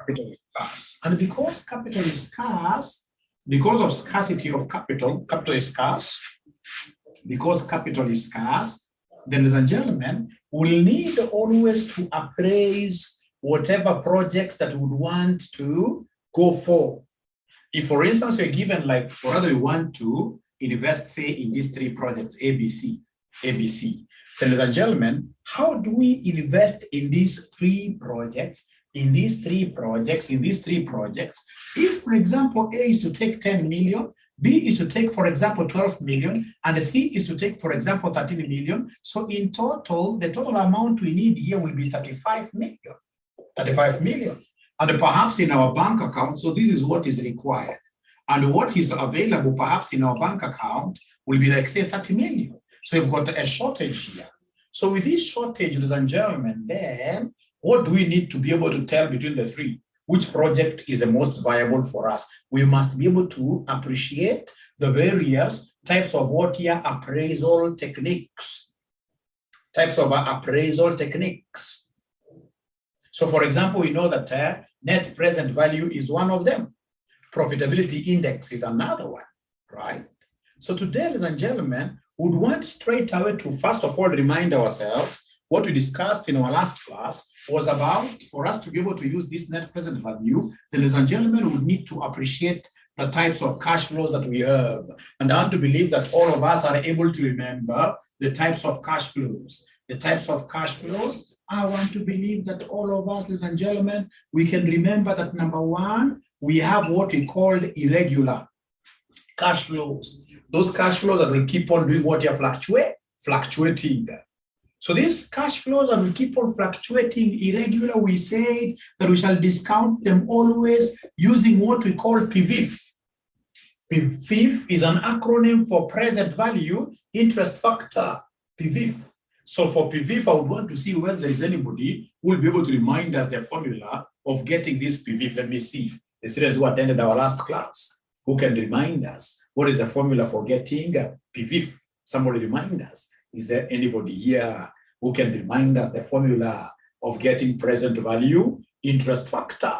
capital is scarce. And because capital is scarce, because of scarcity of capital, capital is scarce. Because capital is scarce, then, ladies and gentlemen, we'll need always to appraise whatever projects that we would want to go for. If, for instance, we're given, like, or rather we want to invest, say, in these three projects, ABC. Then, ladies and gentlemen, how do we invest in these three projects, If, for example, A is to take 10 million, B is to take, for example, 12 million, and C is to take, for example, 13 million. So in total, the total amount we need here will be 35 million. 35 million. And perhaps in our bank account, so this is what is required. And what is available perhaps in our bank account will be like, say, 30 million. So we've got a shortage here. So with this shortage, ladies and gentlemen, then what do we need to be able to tell between the three? Which project is the most viable for us? We must be able to appreciate the various types of what here appraisal techniques. So, for example, we know that net present value is one of them. Profitability index is another one, right? So today, ladies and gentlemen, we would want straight away to first of all remind ourselves what we discussed in our last class was about, for us to be able to use this net present value, then, ladies and gentlemen, we would need to appreciate the types of cash flows that we have. And I want to believe that all of us are able to remember the types of cash flows. I want to believe that all of us, ladies and gentlemen, we can remember that number one, we have what we call irregular cash flows. Those cash flows that will keep on doing what they are fluctuating. So these cash flows that will keep on fluctuating irregular, we said that we shall discount them always using what we call PVIF. PVIF is an acronym for present value interest factor, PVIF. So for PVIF, I would want to see whether there is anybody who will be able to remind us the formula of getting this PVIF. Let me see. The students who attended our last class, who can remind us what is the formula for getting PVIF? Somebody remind us. Is there anybody here who can remind us the formula of getting present value interest factor?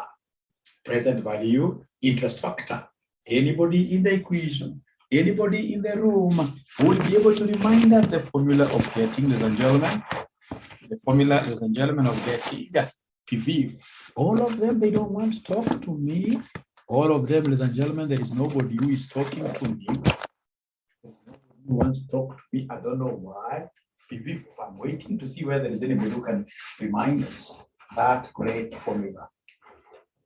Present value interest factor. Anybody in the equation? Anybody in the room who will be able to remind us the formula of getting, ladies and gentlemen, the formula, ladies and gentlemen, of getting PVIF? All of them, they don't want to talk to me. All of them, ladies and gentlemen, there is nobody who is talking to me. Who wants to talk to me? I don't know why. PVIF, I'm waiting to see whether there is anybody who can remind us that great formula.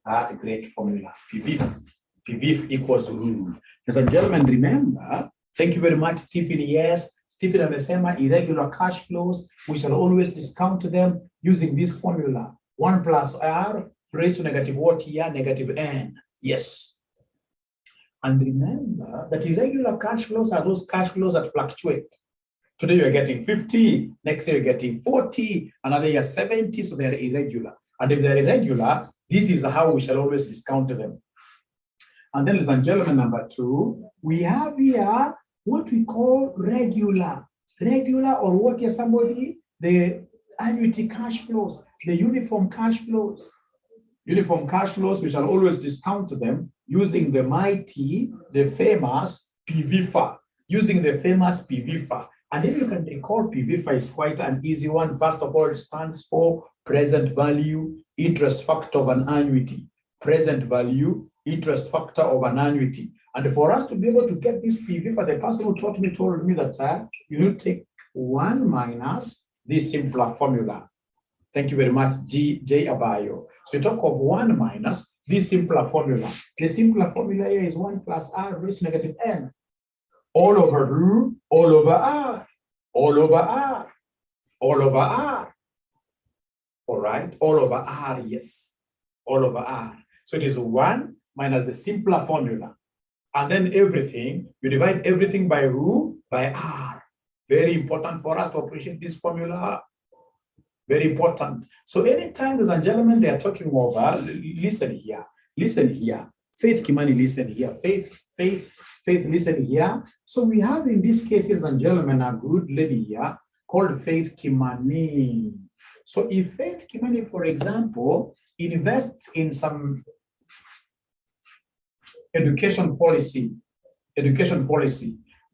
PVIF. PVIF equals rule. Ladies and gentlemen, remember, thank you very much, Stephen. Yes, Stephen amesema irregular cash flows, we shall always discount them using this formula. 1 plus R raised to negative what here? Negative N. Yes. And remember that irregular cash flows are those cash flows that fluctuate. Today you're getting 50, next year you're getting 40, another year 70, so they're irregular. And if they're irregular, this is how we shall always discount them. And then, ladies and gentlemen, number two, we have here what we call regular. Regular, or what here somebody, the annuity cash flows, the uniform cash flows. Uniform cash flows, we shall always discount them using the mighty, the famous PVIFA. And if you can recall, PVIFA is quite an easy one. First of all, it stands for present value interest factor of an annuity. Present value interest factor of an annuity. And for us to be able to get this PVIFA, the person who taught me told me that you need to take 1 minus this simpler formula. Thank you very much, J. Abayo. So we talk of 1 minus this simpler formula. The simpler formula here is 1 plus R raised to negative N. All over R, all over R, all over R, all over R. All right, all over R, yes, all over R. So it is 1 minus the simpler formula. And then everything, you divide everything by R, by R. Very important for us to appreciate this formula. Very important. So anytime, ladies and gentlemen, they are talking over, listen here. Faith Kimani, listen here. Faith, listen here. So we have in this case, ladies and gentlemen, a good lady here called Faith Kimani. So if Faith Kimani, for example, invests in some education policy.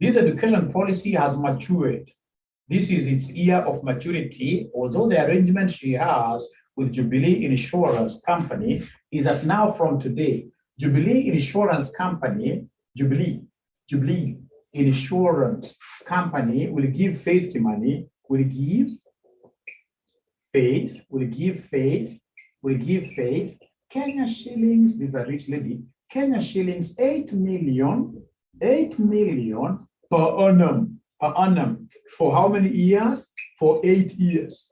This education policy has matured. This is its year of maturity, although the arrangement she has with Jubilee Insurance Company is that now from today, Jubilee Insurance Company, Jubilee Insurance Company will give Faith money, will give Faith Kenya shillings, this is a rich lady, Kenya shillings 8 million per annum. For how many years? For 8 years.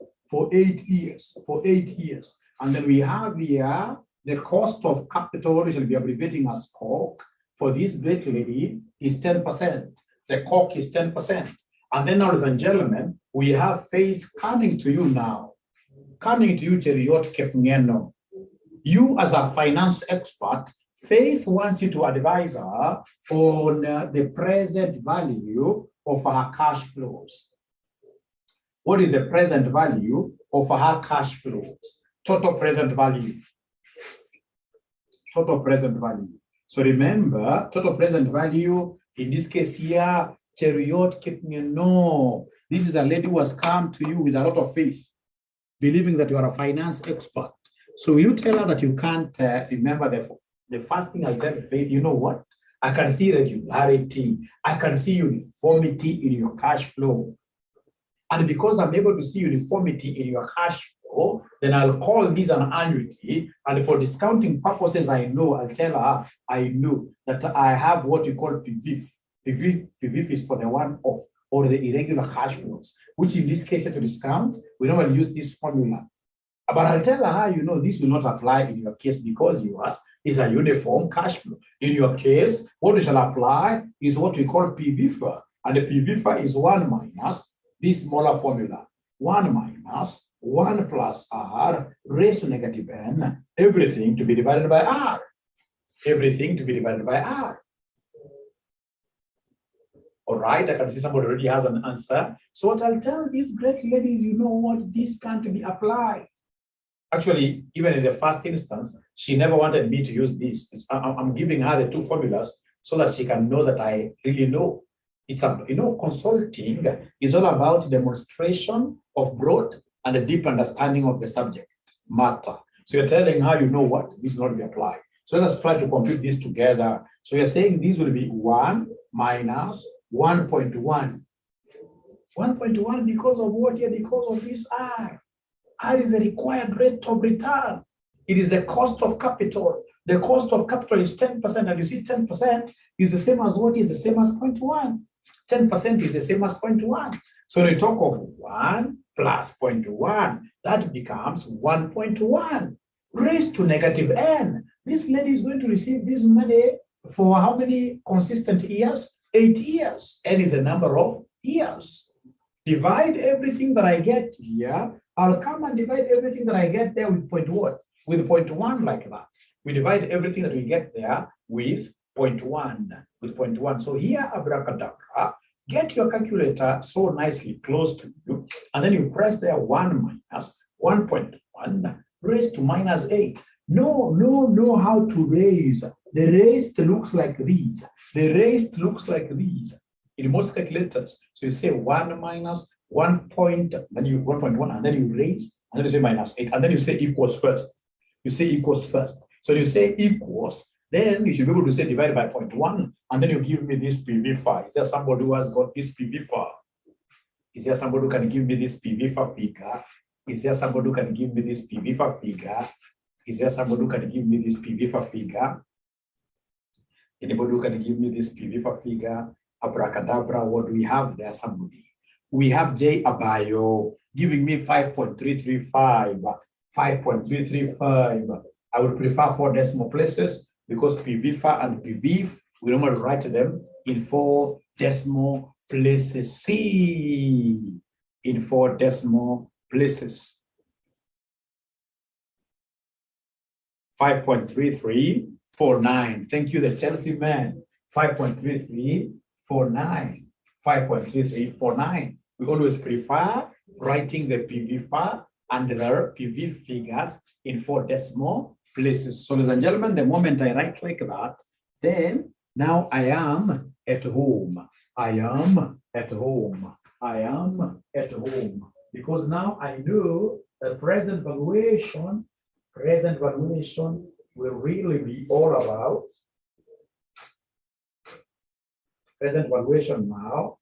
And then we have here the cost of capital, which will be abbreviating as COC, for this great lady is 10%. The COC is 10%. And then, ladies and gentlemen, we have Faith coming to you now. Coming to you, Cheriot Kepngeno. You as a finance expert, Faith wants you to advise her on the present value of her cash flows. What is the present value of her cash flows? Total present value. So remember, total present value, in this case here, Cheriot Kepngeno. This is a lady who has come to you with a lot of faith, believing that you are a finance expert. So you tell her that you can't remember the first thing I tell Faith, you know what? I can see regularity. I can see uniformity in your cash flow. And because I'm able to see uniformity in your cash flow, then I'll call this an annuity. And for discounting purposes, I'll tell her, I know that I have what you call PVIF. PVIF is for the one-off or the irregular cash flows, which in this case, to discount, we normally use this formula. But I'll tell her, this will not apply in your case because yours is a uniform cash flow. In your case, what we shall apply is what we call PVIFA. And the PVIFA is 1 minus this smaller formula. 1 minus 1 plus R raised to negative N, everything to be divided by R. All right, I can see somebody already has an answer. So what I'll tell these great ladies, you know what, this can't be applied. Actually, even in the first instance, she never wanted me to use this. I'm giving her the 2 formulas so that she can know that I really know. It's consulting is all about demonstration of broad and a deep understanding of the subject matter. So you're telling her, you know what, this will not be applied. So let's try to compute this together. So you're saying this will be 1 minus 1.1. 1.1 because of what here? Because of this R. R is the required rate of return. It is the cost of capital. The cost of capital is 10%, and you see 10% is the same as what is the same as 0.1. 10% is the same as 0.1. So when we talk of 1 plus 0.1, that becomes 1.1 raised to negative N. This lady is going to receive this money for how many consistent years? 8 years. N is the number of years. Divide everything that I get here. I'll come and divide everything that I get there with with 0.1 like that. We divide everything that we get there with 0.1. So here, abracadabra, get your calculator so nicely close to you, and then you press there 1 minus 1.1 raised to minus 8. Know how to raise. The raised looks like these. In most calculators. So you say 1 minus 1 point, then you 1.1, and then you raise, and then you say minus 8, and then you say equals first. So you say equals, then you should be able to say divided by 0.1, and then you give me this PV5. Is there somebody who has got this PV5? Is there somebody who can give me this PV5 figure? Is there somebody who can give me this PV5 figure? Is there somebody who can give me this PV5 figure? Anybody who can give me this PV5 figure? Abracadabra, what do we have there? Somebody. We have J Abayo giving me 5.335. 5.335. I would prefer 4 decimal places because PVFA and PVF, we normally write them in 4 decimal places. C in 4 decimal places. 5.3349. Thank you, the Chelsea man. 5.3349. 5.3349. We always prefer writing the PVFA and the PV figures in 4 decimal places. So ladies and gentlemen, the moment I write like that, then now I am at home. I am at home. I am at home. Because now I know the present valuation will really be all about present valuation now.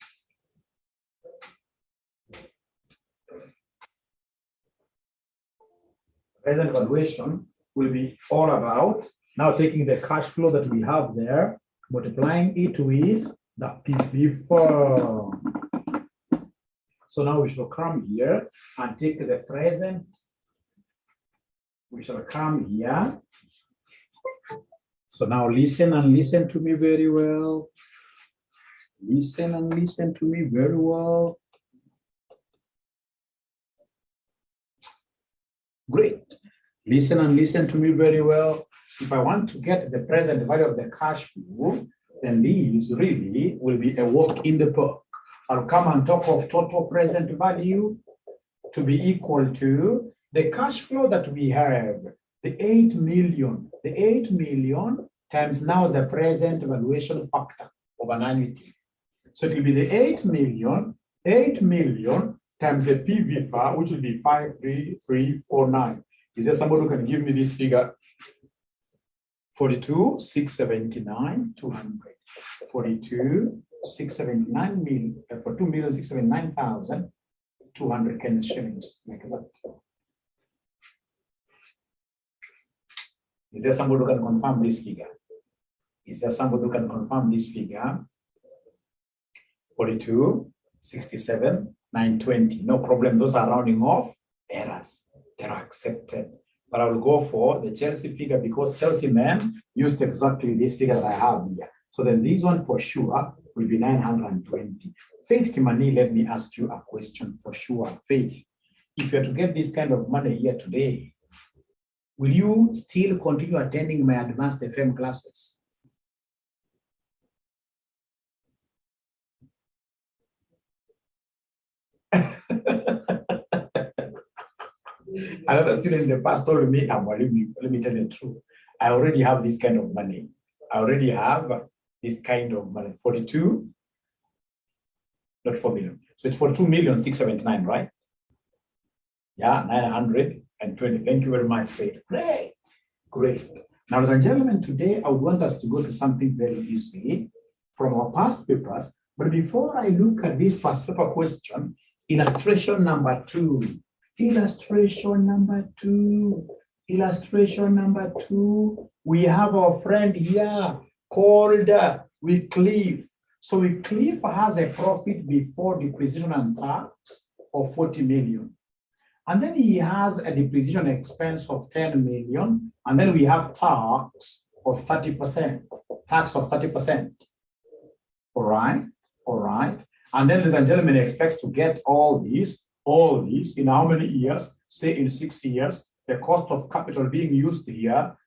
Present valuation will be all about now taking the cash flow that we have there, multiplying it with the PV form. So now we shall come here and take the present. We shall come here. So now listen and listen to me very well. Listen and listen to me very well. Great. Listen and listen to me very well. If I want to get the present value of the cash flow, then these really will be a walk in the park. I'll come and talk of total present value to be equal to the cash flow that we have, the 8 million. The 8 million times now the present valuation factor of an annuity. So it will be the 8 million times the PV far, which will be 53349. Is there somebody who can give me this figure? 42,679,200. 42,679 million for 2,679,200 Kenyan shillings. Like that. Is there somebody who can confirm this figure? Is there somebody who can confirm this figure? 42,67,920. No problem. Those are rounding off errors. They're accepted. But I will go for the Chelsea figure because Chelsea men used exactly this figure that I have here. So then this one for sure will be 920. Faith Kimani, let me ask you a question for sure. Faith, if you're to get this kind of money here today, will you still continue attending my advanced FM classes? Another student in the past told me, let me tell you the truth. I already have this kind of money. I already have this kind of money. 42, not 4 million. So it's 42,679,000, right? Yeah, 920. Thank you very much, Faith. Great. Great. Now, ladies and gentlemen, today I would want us to go to something very easy from our past papers. But before I look at this past paper question, illustration number 2. Illustration number 2. Illustration number 2. We have our friend here called Wycliffe. So Wycliffe has a profit before depreciation and tax of 40 million. And then he has a depreciation expense of 10 million. And then we have tax of 30%. Tax of 30%. All right. All right. And then, ladies and gentlemen, he expects to get all these in how many years? Say in 6 years. The cost of capital being used here,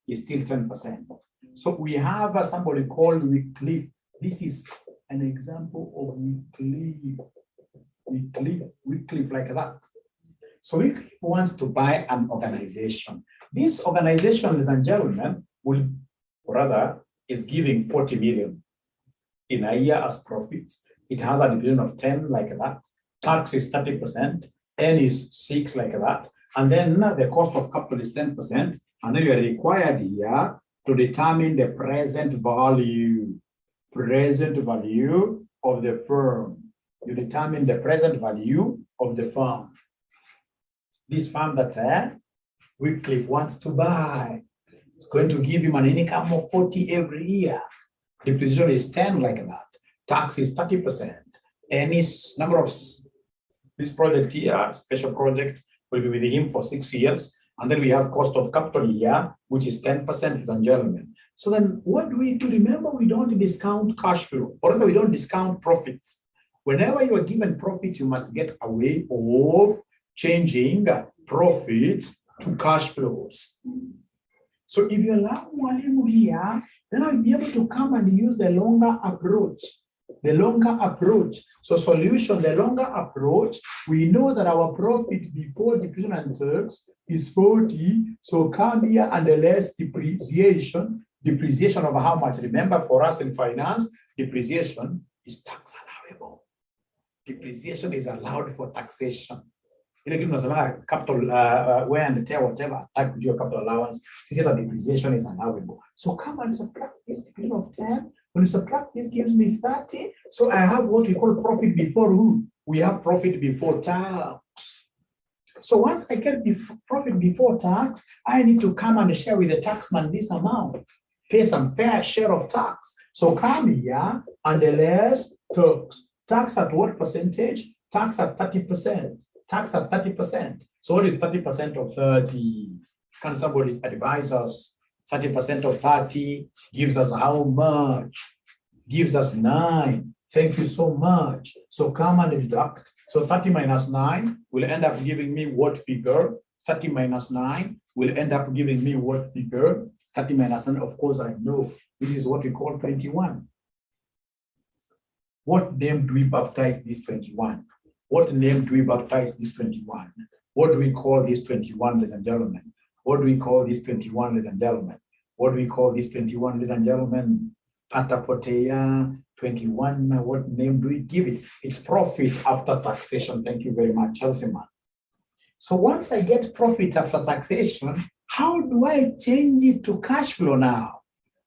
is still 10%. So we have somebody called Wycliffe. This is an example of Wycliffe like that. So Wycliffe wants to buy an organization. This organization, ladies and gentlemen, is giving 40 million in a year as profits. It has a dividend of 10 like that. Tax is 30%. N is 6 like that. And then the cost of capital is 10%. And then you are required here to determine the present value of the firm. You determine the present value of the firm. This firm that Wycliffe wants to buy, it's going to give him an income of 40 every year. Depreciation is 10 like that. Tax is 30%. Any number of this project here, special project, will be with him for 6 years. And then we have cost of capital here, which is 10%, ladies and gentlemen. So then what do we do? Remember, we don't discount cash flow, or we don't discount profits. Whenever you are given profits, you must get a way of changing profits to cash flows. So if you allow Mwalimu here, then I'll be able to come and use the longer approach. the longer approach. So solution, the longer approach, we know that our profit before depreciation and tax is 40. So come here and the less depreciation. Depreciation of how much? Remember, for us in finance, depreciation is tax allowable. Depreciation is allowed for taxation. Capital wear and tear, whatever, type your capital allowance, depreciation is allowable. So come and subtract this degree of 10. When you subtract this, gives me 30. So I have what we call profit before who? We have profit before tax. So once I get profit before tax, I need to come and share with the taxman this amount, pay some fair share of tax. So come here and the less tax. Tax at what percentage? Tax at 30%. Tax at 30%. So what is 30% of 30? Can somebody advise us? 30% of 30 gives us how much? Gives us 9. Thank you so much. So come and deduct. So 30 minus 9 will end up giving me what figure? 30 minus 9 will end up giving me what figure? 30 minus 9, of course, I know. This is what we call 21. What name do we baptize this 21? What name do we baptize this 21? What do we call this 21, ladies and gentlemen? What do we call this 21, ladies and gentlemen? What do we call this 21, ladies and gentlemen? Patapotea 21. What name do we give it? It's profit after taxation. Thank you very much, Chelsea man. So once I get profit after taxation, how do I change it to cash flow now?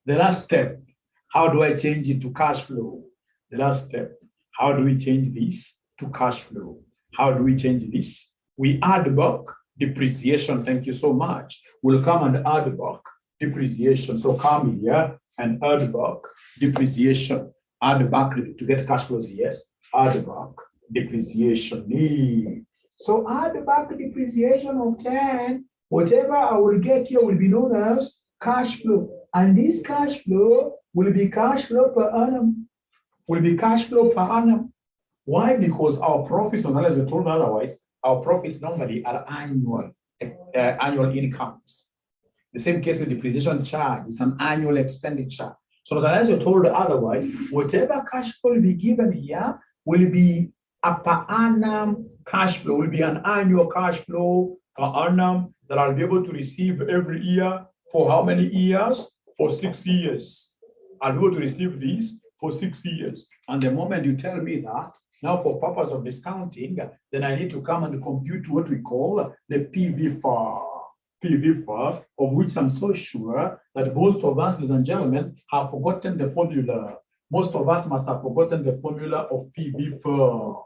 The last step. How do I change it to cash flow? The last step. How do we change this to cash flow? How do we change this? We add back depreciation. Thank you so much. We'll come and add back depreciation. So come here and add back depreciation. Add back to get cash flows. Yes. Add back depreciation. So add back depreciation of 10. Whatever I will get here will be known as cash flow. And this cash flow will be cash flow per annum. Will be cash flow per annum. Why? Because our profits, unless we're told otherwise, our profits normally are annual incomes. The same case with depreciation charge, it's an annual expenditure. So unless you're told otherwise, whatever cash flow will be given here will be a per annum cash flow, will be an annual cash flow per annum that I'll be able to receive every year. For how many years? For 6 years. I'll be able to receive these for 6 years. And the moment you tell me that, now for purpose of discounting, then I need to come and compute what we call the PV-FAR. PV-FAR, of which I'm so sure that most of us, ladies and gentlemen, have forgotten the formula. Most of us must have forgotten the formula of PV-FAR.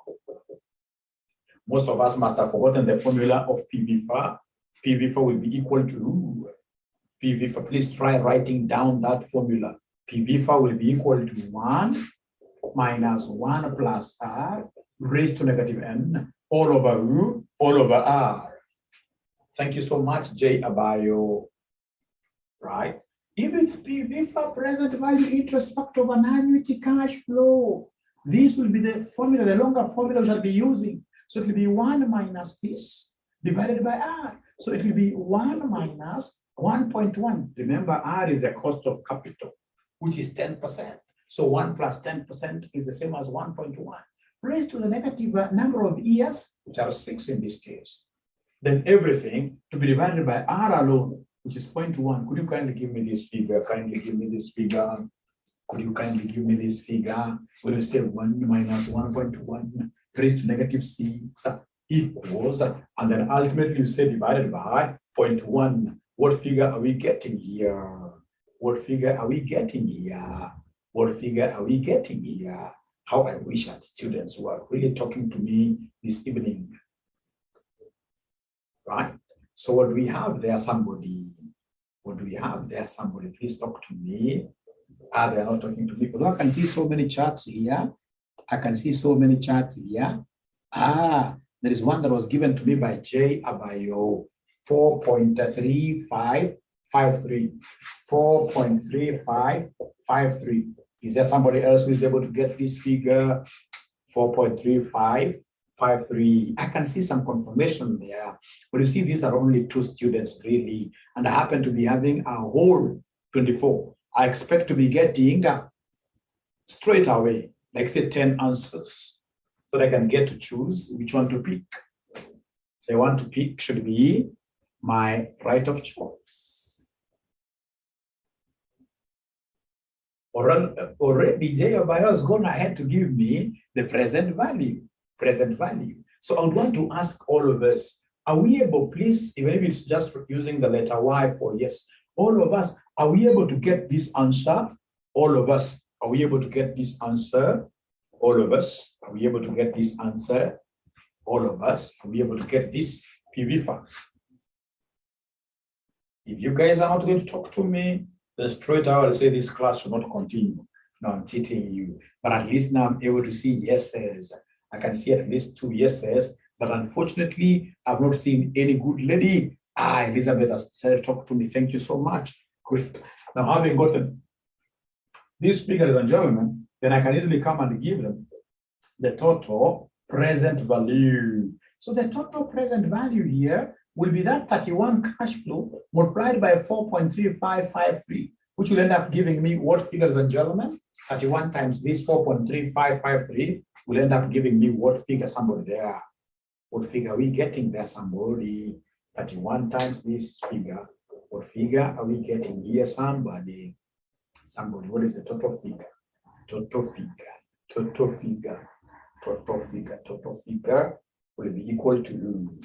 Most of us must have forgotten the formula of PV-FAR. PV-FAR will be equal to PV-FAR. Please try writing down that formula. PV-FAR will be equal to 1 minus 1 plus R raised to negative N all over U all over R. Thank you so much, J. Abayo. Right? If it's PV-FAR present value interest factor of an annuity cash flow, this will be the formula, the longer formula we shall be using. So it will be 1 minus this divided by R. So it will be 1 minus 1.1. Remember, R is the cost of capital, which is 10%. So 1 plus 10% is the same as 1.1. Raised to the negative number of years, which are 6 in this case. Then everything to be divided by R alone, which is 0.1. Could you kindly give me this figure? Kindly give me this figure. Could you kindly give me this figure? When you say 1 minus 1.1 raised to negative 6 equals, and then ultimately you say divided by 0.1. What figure are we getting here? What figure are we getting here? What figure are we getting here? How I wish that students were really talking to me this evening. Right? So what do we have there, somebody? What do we have there, somebody? Please talk to me. They're not talking to me. Although I can see so many charts here. I can see so many charts here. There is one that was given to me by J. Abayo. 4.3553. 4.3553. Is there somebody else who is able to get this figure? 4.3553. I can see some confirmation there. But you see, these are only 2 students really. And I happen to be having a whole 24. I expect to be getting straight away like say 10 answers, so they can get to choose which one to pick. They want to pick should be my right of choice. Already, J.O.Bio has gone ahead to give me the present value. So I would want to ask all of us, are we able, please, even if it's just using the letter Y for yes, all of us, are we able to get this answer? All of us, are we able to get this answer? All of us, are we able to get this answer? All of us, are we able to get this PV fact? If you guys are not going to talk to me, then straight out I'll say this class should not continue. No, I'm cheating you. But at least now I'm able to see yeses. I can see at least 2 yeses. But unfortunately, I've not seen any good lady. Elizabeth has decided to talk to me. Thank you so much. Great. Now, having gotten these figures and gentlemen, then I can easily come and give them the total present value. So the total present value here will be that 31 cash flow multiplied by 4.3553, which will end up giving me what figures and gentlemen? 31 times this 4.3553 will end up giving me what figure, somebody there? What figure are we getting there, somebody? 31 times this figure. What figure are we getting here, somebody? Somebody, what is the total figure? Total figure will be equal to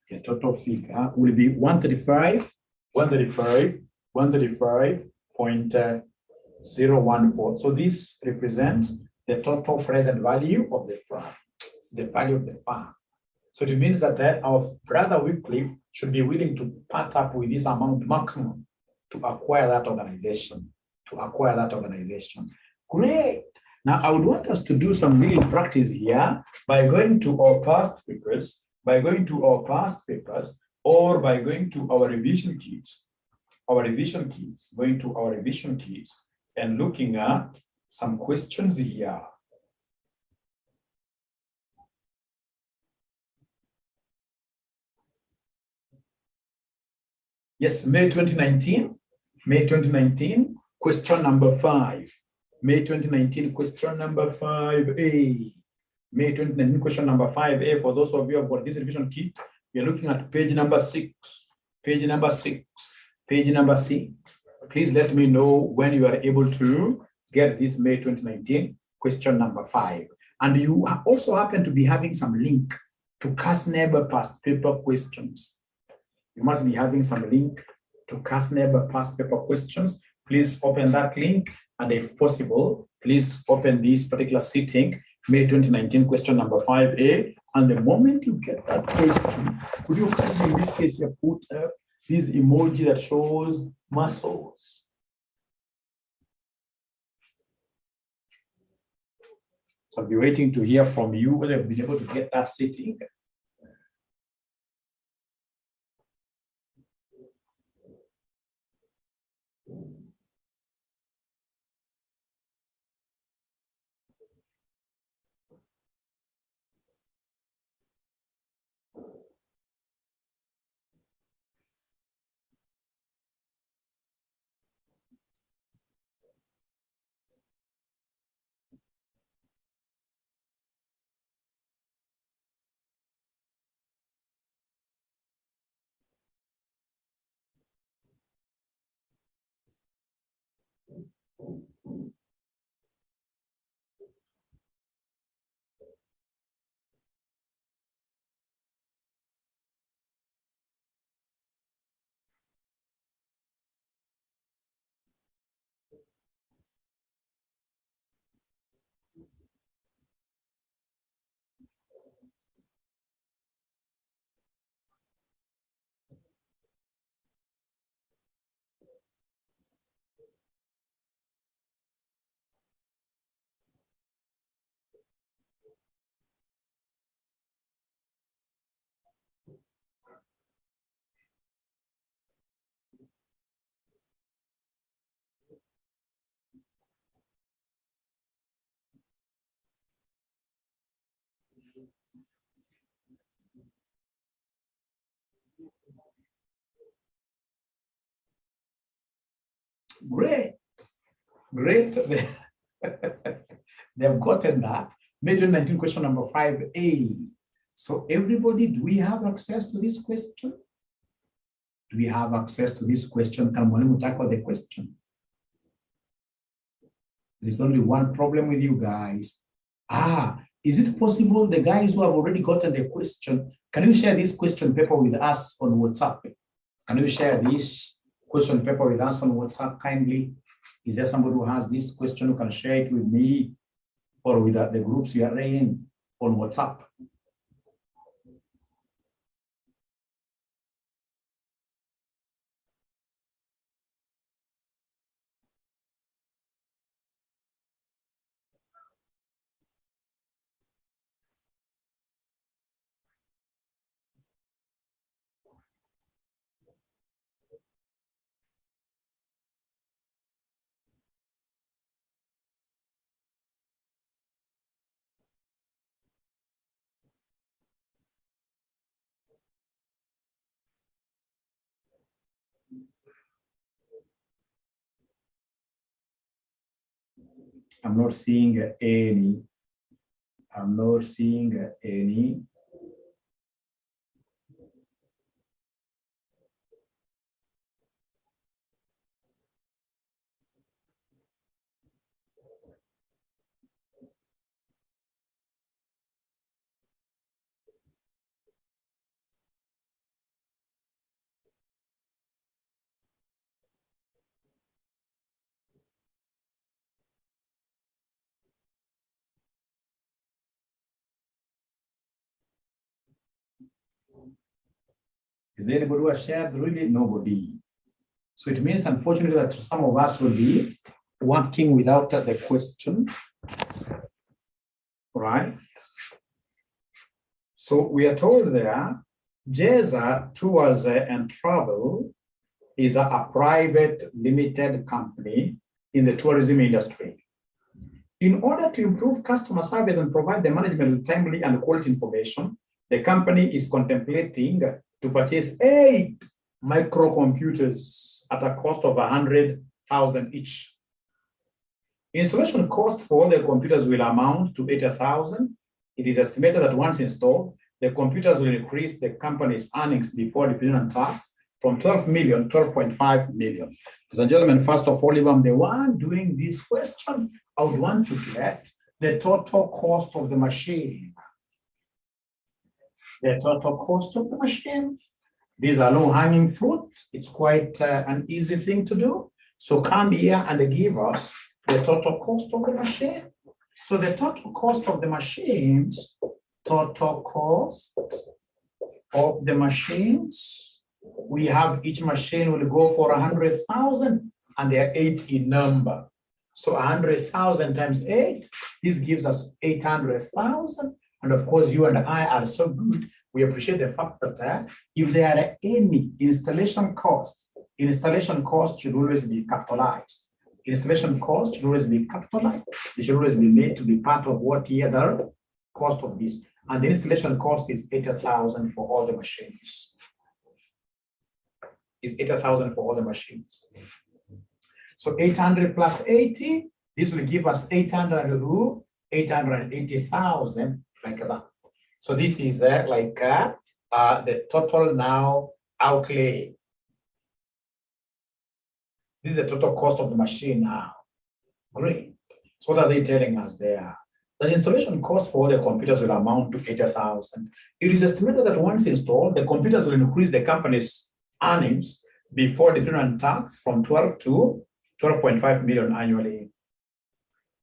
the total figure will be 135.014. So this represents the total present value of the firm, the value of the firm. So it means that our brother Wycliffe should be willing to part up with this amount maximum to acquire that organization, Great. Now, I would want us to do some real practice here by going to our past papers, or by going to our revision kits, and looking at some questions here. Yes, May 2019, question number 5. May 2019, question number 5A. May 2019, question number 5A. For those of you who have got this revision kit, you're looking at page number 6. Please let me know when you are able to get this May 2019, question number 5. And you also happen to be having some link to CASNEB past paper questions. You must be having some link to CASNEB past paper questions. Please open that link, and if possible, please open this particular sitting, May 2019, question number 5A. And the moment you get that question, could you kindly, in this case, you put this emoji that shows muscles. So I'll be waiting to hear from you whether you've been able to get that sitting. Great. They've gotten that. May 2019 question number 5A. So everybody, do we have access to this question? Do we have access to this question? Can mwalimu tackle the question? There's only one problem with you guys. Is it possible the guys who have already gotten the question, can you share this question paper with us on WhatsApp? Can you share this question paper with us on WhatsApp kindly? Is there somebody who has this question who can share it with me or with the groups you are in on WhatsApp? I'm not seeing any. I'm not seeing any. Is there anybody who has shared? Really, nobody. So it means, unfortunately, that some of us will be working without the question, right? So we are told there, Jeza Tours and Travel is a private limited company in the tourism industry. In order to improve customer service and provide the management with timely and quality information, the company is contemplating to purchase 8 microcomputers at a cost of 100,000 each. Installation cost for all the computers will amount to 80,000. It is estimated that once installed, the computers will increase the company's earnings before depending on tax from 12 million, 12.5 million. Ladies and gentlemen, first of all, if I'm the one doing this question, I would want to get the total cost of the machine. The total cost of the machine. These are low-hanging fruit. It's quite an easy thing to do. So come here and give us the total cost of the machine. So the total cost of the machines, total cost of the machines, we have each machine will go for 100,000 and they are 8 in number. So 100,000 times 8, this gives us 800,000. And of course, you and I are so good. We appreciate the fact that if there are any installation costs should always be capitalized. Installation costs should always be capitalized. They should always be made to be part of what the other cost of this. And the installation cost is 80,000 for all the machines. Is 80,000 for all the machines. So 800 plus 80, this will give us 880,000 like that. So this is the total now outlay. This is the total cost of the machine now. Great. So what are they telling us there? The installation cost for the computers will amount to 80,000. It is estimated that once installed, the computers will increase the company's earnings before depending on tax from 12 to 12.5 million annually.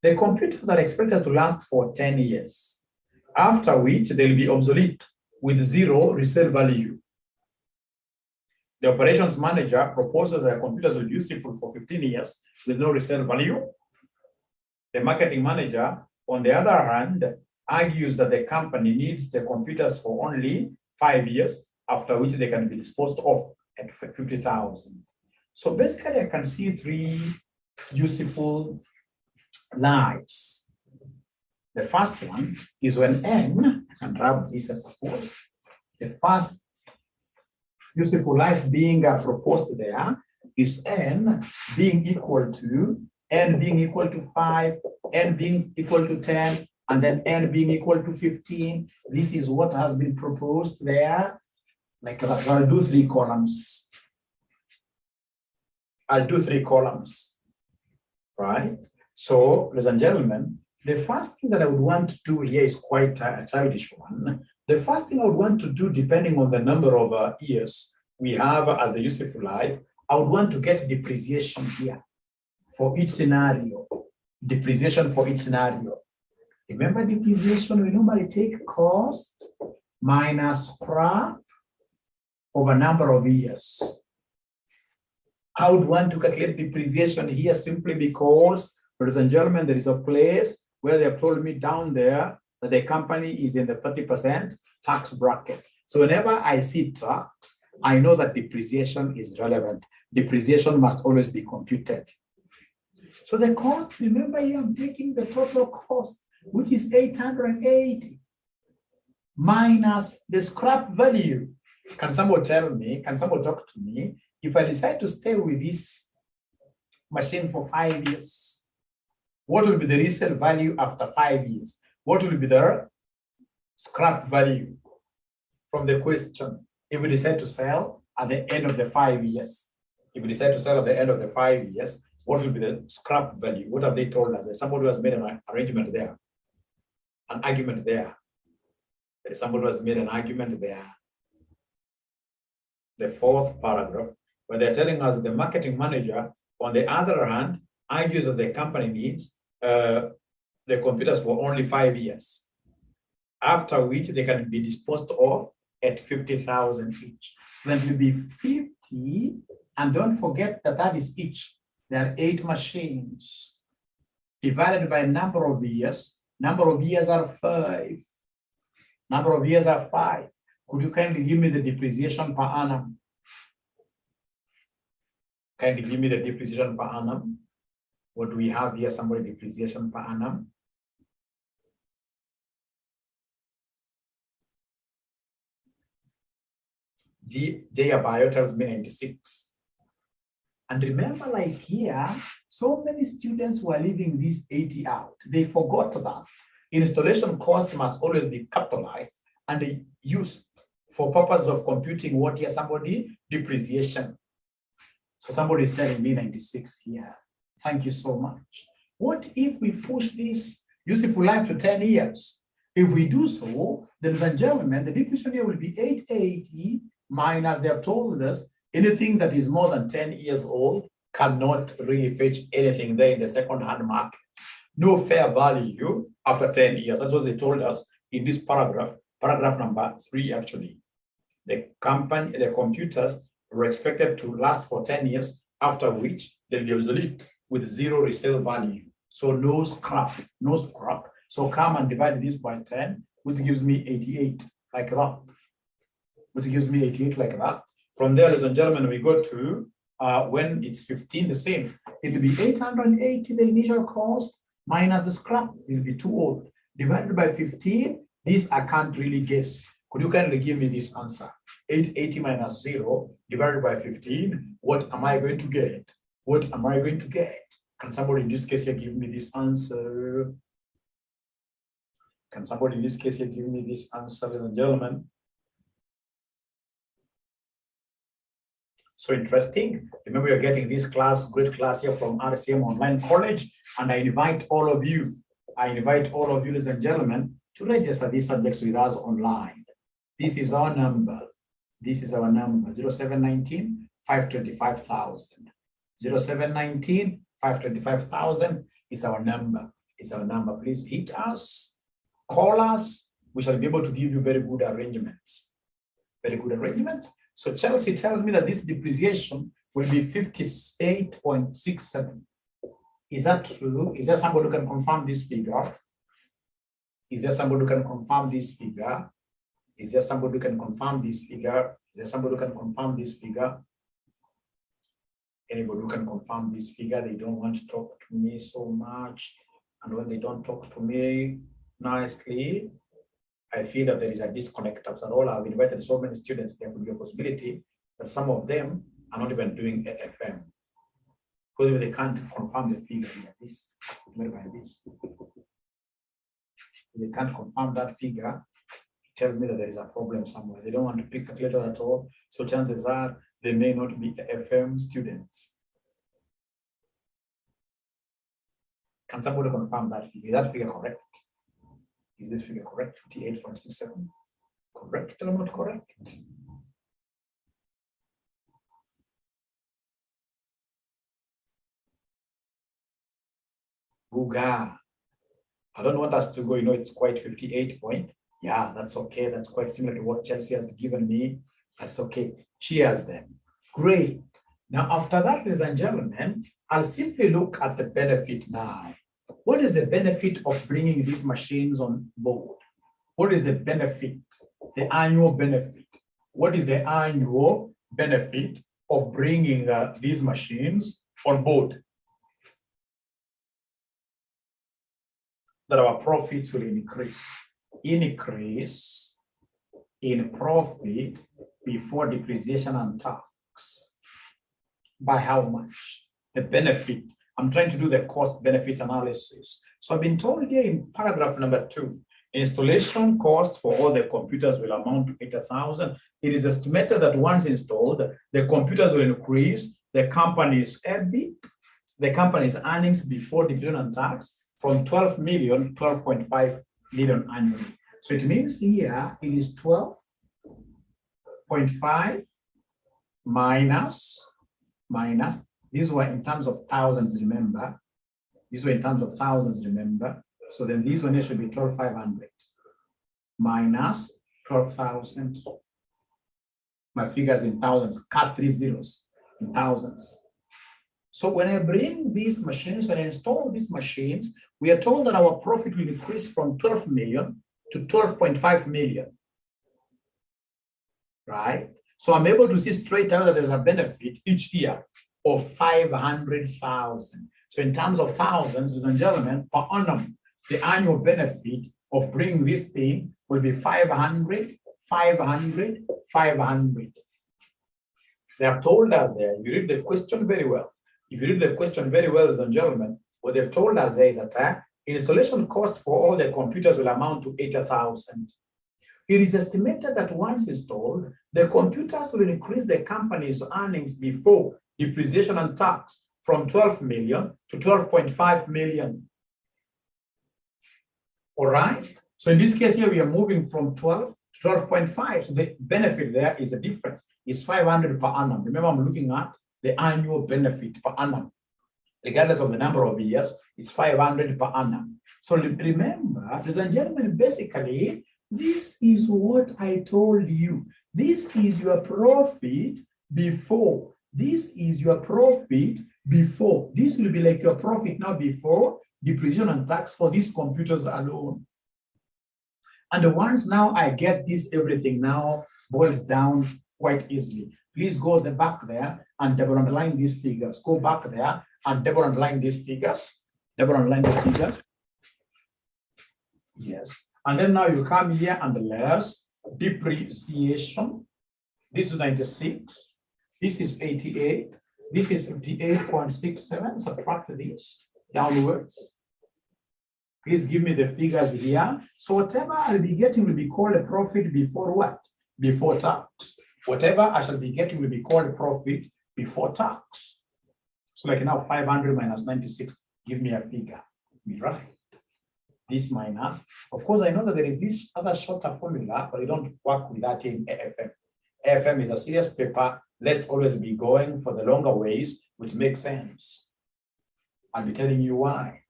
The computers are expected to last for 10 years, after which they'll be obsolete with 0 resale value. The operations manager proposes that computers will be useful for 15 years with no resale value. The marketing manager, on the other hand, argues that the company needs the computers for only 5 years, after which they can be disposed of at 50,000. So basically, I can see 3 useful lives. The first one is when N, I can grab this as suppose, the first useful life being proposed there is N being equal to n being equal to 5, n being equal to 10, and then n being equal to 15. This is what has been proposed there. Like I'll do 3 columns. I'll do 3 columns, right? So, ladies and gentlemen, the first thing that I would want to do here is quite a childish one. The first thing I would want to do, depending on the number of years we have as the useful life, I would want to get depreciation here for each scenario. Depreciation for each scenario. Remember depreciation, we normally take cost minus scrap over number of years. I would want to calculate depreciation here simply because, ladies and gentlemen, there is a place where they have told me down there that the company is in the 30% tax bracket. So whenever I see tax, I know that depreciation is relevant. Depreciation must always be computed. So the cost, remember here, I'm taking the total cost, which is 880, minus the scrap value. Can someone tell me, can someone talk to me, if I decide to stay with this machine for 5 years, what will be the resale value after 5 years? What will be the scrap value from the question? If we decide to sell at the end of the 5 years, if we decide to sell at the end of the 5 years, what will be the scrap value? What have they told us? There's somebody who has made an arrangement there, an argument there. There is somebody who has made an argument there. The 4th paragraph, where they're telling us the marketing manager, on the other hand, argues that the company needs the computers for only 5 years, after which they can be disposed of at 50,000 each. So that will be 50, and don't forget that that is each. There are 8 machines divided by number of years. Number of years are 5. Number of years are 5. Could you kindly give me the depreciation per annum? Kindly give me the depreciation per annum. What do we have here? Somebody depreciation per annum. J Abayo tells me 96. And remember, like here, so many students were leaving this 80 out. They forgot that installation cost must always be capitalized and used for purpose of computing what here? Somebody depreciation. So somebody is telling me 96 here. Thank you so much. What if we push this useful life to 10 years? If we do so, ladies and gentlemen, the depreciation here will be 880 minus, they have told us, anything that is more than 10 years old cannot really fetch anything there in the second-hand market. No fair value after 10 years. That's what they told us in this paragraph, paragraph number 3 actually. The company, the computers were expected to last for 10 years, after which they'll be obsolete with 0 resale value. So no scrap, no scrap. So come and divide this by 10, which gives me 88, like that. Which gives me 88 like that. From there, ladies and gentlemen, we go to when it's 15, the same. It will be 880, the initial cost, minus the scrap. It will be too old. Divided by 15, this I can't really guess. Could you kindly give me this answer? 880 minus 0 divided by 15. What am I going to get? What am I going to get? Can somebody in this case here give me this answer? Can somebody in this case here give me this answer, ladies and gentlemen? So interesting. Remember, you're getting this class, great class here from RCM Online College, and I invite all of you, ladies and gentlemen, to register these subjects with us online. This is our number. This is our number, 0719 525,000. 0719 525,000 is our number. It's our number. Please hit us, call us. We shall be able to give you very good arrangements. Very good arrangements. So Chelsea tells me that this depreciation will be 58.67. Is that true? Is there somebody who can confirm this figure? Is there somebody who can confirm this figure? Is there somebody who can confirm this figure? Is there somebody who can confirm this figure? Anybody who can confirm this figure? They don't want to talk to me so much. And when they don't talk to me nicely, I feel that there is a disconnect. After all, I've invited so many students, there could be a possibility that some of them are not even doing AFM. Because if they can't confirm the figure here, this, by this. If they can't confirm that figure, it tells me that there is a problem somewhere. They don't want to pick a calculator at all. So chances are they may not be AFM students. Can somebody confirm that figure? Is that figure correct? Is this figure correct? 58.67. Correct or not correct? Google. I don't want us to go, it's quite 58 point. Yeah, that's okay. That's quite similar to what Chelsea has given me. That's okay. Cheers then. Great. Now, after that, ladies and gentlemen, I'll simply look at the benefit now. What is the benefit of bringing these machines on board? What is the benefit? The annual benefit. What is the annual benefit of bringing these machines on board? That our profits will increase. Increase in profit before depreciation and tax. By how much? The benefit. I'm trying to do the cost benefit analysis. So I've been told here in paragraph number 2, installation cost for all the computers will amount to 80,000. It is estimated that once installed, the computers will increase the company's EBIT, the company's earnings before depreciation and tax from 12 million, 12.5 million annually. So it means here it is 12.5 minus, these were in terms of thousands, remember? These were in terms of thousands, remember? So then these one should be 12,500 minus 12,000. My figures in thousands, cut 3 zeros in thousands. So when I bring these machines, when I install these machines, we are told that our profit will increase from 12 million to 12.5 million, right? So I'm able to see straight out that there's a benefit each year of 500,000. So in terms of thousands, ladies and gentlemen, per annum, the annual benefit of bringing this thing will be 500, 500, 500. They have told us there, you read the question very well. If you read the question very well, ladies and gentlemen, what they've told us there is that installation cost for all the computers will amount to 80,000. It is estimated that once installed, the computers will increase the company's earnings before depreciation and tax from 12 million to 12.5 million. All right. So in this case here, we are moving from 12 to 12.5. So the benefit there is the difference. It's 500 per annum. Remember, I'm looking at the annual benefit per annum. Regardless of the number of years, it's 500 per annum. So remember, ladies and gentlemen, basically, this is what I told you. This is your profit before. This is your profit before. This will be like your profit now before depreciation and tax for these computers alone. And once now I get this, everything now boils down quite easily. Please go the back there and double underline these figures. Go back there and double underline these figures. Double underline the figures. Yes. And then now you come here and less depreciation. This is 96. This is 88. This is 58.67. Subtract this downwards. Please give me the figures here. So whatever I'll be getting will be called a profit before what? Before tax. Whatever I shall be getting will be called a profit before tax. So like now 500 minus 96, give me a figure. We write this minus. Of course, I know that there is this other shorter formula, but I don't work with that in AFM. AFM is a serious paper. Let's always be going for the longer ways, which makes sense. I'll be telling you why.